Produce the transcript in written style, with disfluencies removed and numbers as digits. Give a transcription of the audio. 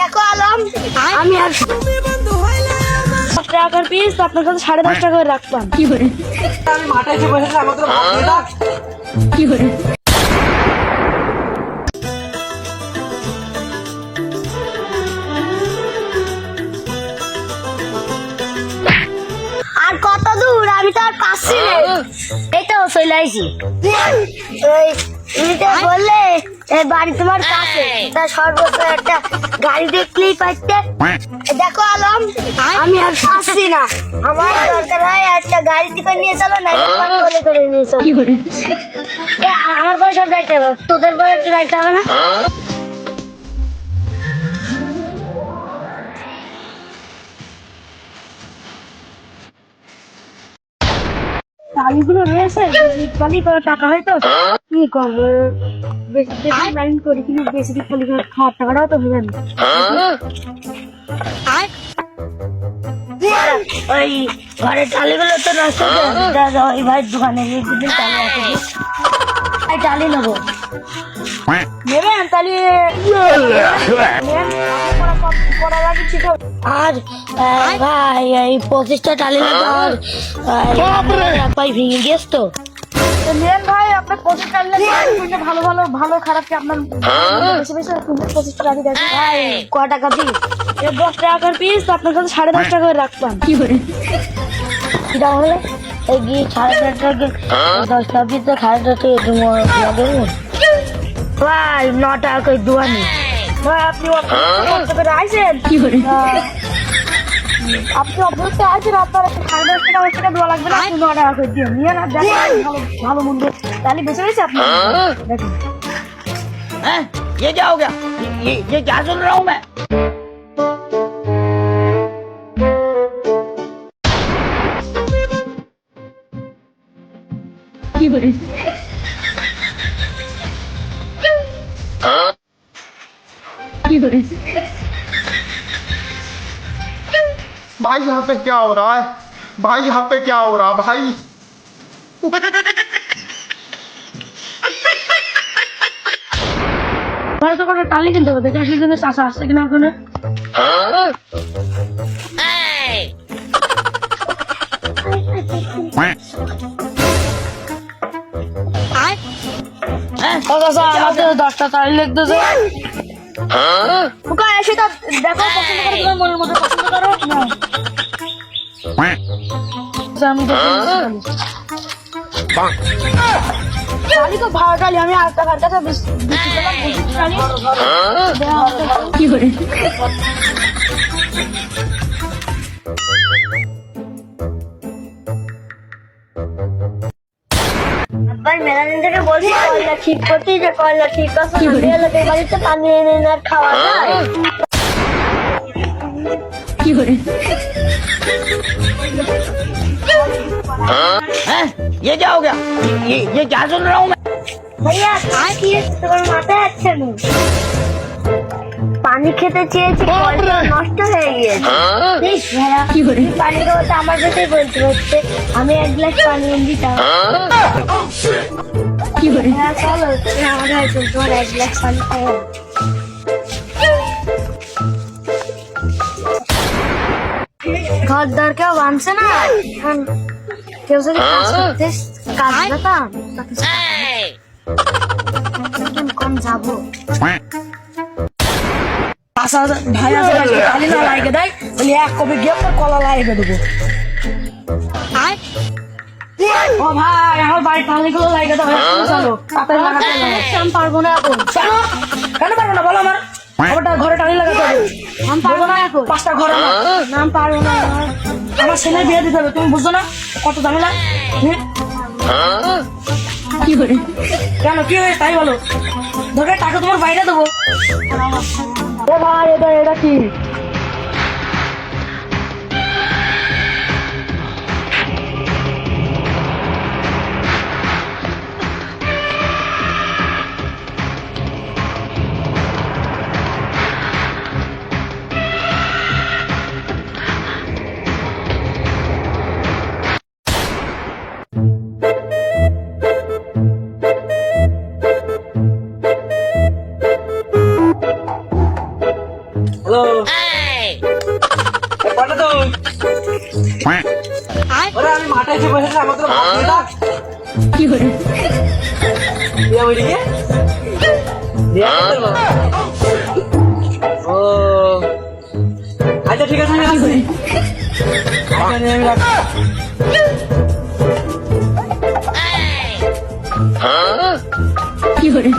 দেখো আলম, আমি আর 10 টাকার পিস আপনার কাছে 10.5 টাকা করে রাখতাম। কি করে আমি মাঠে এসে বসেছি আমাদের ভাত দিয়ে দাও। কি করে আর কত দূর, আমি তো আর পাচ্ছি না। এই তো চলে আইছি। তুমি তো বললে এই বাড়ি তোমার কাছে, তা সর্বোচ্চ একটা গাড়ি দেখলেই পাইতে। দেখো আলম, আমি আর পাচ্ছি না, আমার দরকার হয় একটা গাড়ি থেকে নিয়ে চলো না, করে করে নিয়ে চলো। কি করে আমার পয়সা যাইতে হবে, তোদের পয়সা একটু যাইতে হবে না? টালিগুলো রয়েছে, টালি করে টাকা হয়তো কি কম বেশি বেশি লাইন করি, কিন্তু বেশি দিক খালি খাওয়ার টাকাটাও তো হবে না। ওই ঘরের টালিগুলো তো নষ্ট ওই ভাইয়ের দোকানে গিয়ে দুদিন টালি আছে, এই টালি নেবো। নেবেন তাহলে আর ভাই এই 25টা টালি আর ভাই ভেঙে গেছ তো নেন ভাই, আপনার 25 টালি ভালো ভালো ভালো খারাপ কি আপনার বেশি বেশি 25টা টালি দেখেন ভাই। ক টাকা দিই? 10 টাকার পিস আপনার কাছে 10.5 টাকা করে রাখতাম। কি করে কি দাম হলে এই গিয়ে 10.5 টাকা 10টা পিস তো 10.5 টাকা দেবো ভাই। 9 টাকা করে দুয়ানি ভাই, আপনি কষ্ট করে আইসেন। কি করে আপনি অবশ্যই আছেন, আপনার 10.5 টাকা দেওয়া লাগবে না, 9 টাকা করে দিয়ে নিয়ে না দেখেন ভালো ভালো মন্দ তাহলে বেঁচে গেছে আপনি দেখেন। ये क्या हो गया? ये क्या सुन रहा हूँ मैं? কি করে কি করে भाई यहाँ पे क्या हो रहा है? भाई यहाँ पे क्या हो रहा है भाई? বড় তো করে টালি কিনতে হবে, দেখে আসলে কিন্তু চাষা আসছে কিনা ওখানে। আমাদের 10টা টালি লিখতেছে। এসে তা দেখো, পছন্দ করে তোমার মনের মধ্যে পছন্দ করো না। আমি টালি তো ভালো টালি, আমি আর টাকার কাছে বিক্রি করলাম 25 টালি। কি করে আব্বার মেলা দিন থেকে বলছি কয়লা ঠিক করতে, যে কয়লা ঠিক আছে মেয়েদের বাড়িতে পানি এনে না খাওয়া যায়। কি করে ये क्या हो गया? ये क्या सुन रहा हूँ मैं? ভাইয়া কি তোমার মাথায় আছে না? পানি খেতে চেয়েছি, কলটা নষ্ট হয়ে গিয়েছে। বেশ ভাইয়া, কি করে পানি খাওয়াটা আমার কাছেই বলতে হচ্ছে, আমি 1 গ্লাস পানি এনে দিতাম। কি করে হ্যাঁ চলো, আমার হয়েছে তোমার 1 গ্লাস পানি খাওয়া। ঘর দর কেউ বানছে না, এখন কেউ যদি কাজ করতে কাজ পেতাম কম যাবো। ভাই আছে টালি না লাগিয়ে দেয়, বলি 1 কপি গিয়ে কলা লাগিয়ে দেবো। ও ভাই আমার বাড়ির টালিগুলো লাগিয়ে দেবো, চলো তাড়াতাড়ি লাগাতে হবে। আমি পারবো না এখন। কেন পারবো না বলো? আমার ঘরে টালি লাগাতে হবে। আমি পারবো না এখন। 5টা ঘর আমার। না আমি পারবো না। আমার ছেলে বিয়ে দিতে হবে, তুমি বুঝছো না কত ঝামেলা? কি করে কেন কি হয়েছে তাই বলো, ধরে টাকা তোমার বাইরে দেবো। ও ভাই এটা কি? হ্যালো হ্যালো কটা তো ওরে আমি মাঠে এসে বসেছি আমাকে তো ভাত দিয়ে দাও কি করে দিয়া ওইদিকে দিয়া তোর বাবা ও আচ্ছা ঠিক আছে আমি আসছি আচ্ছা আমি রাখছি কি করে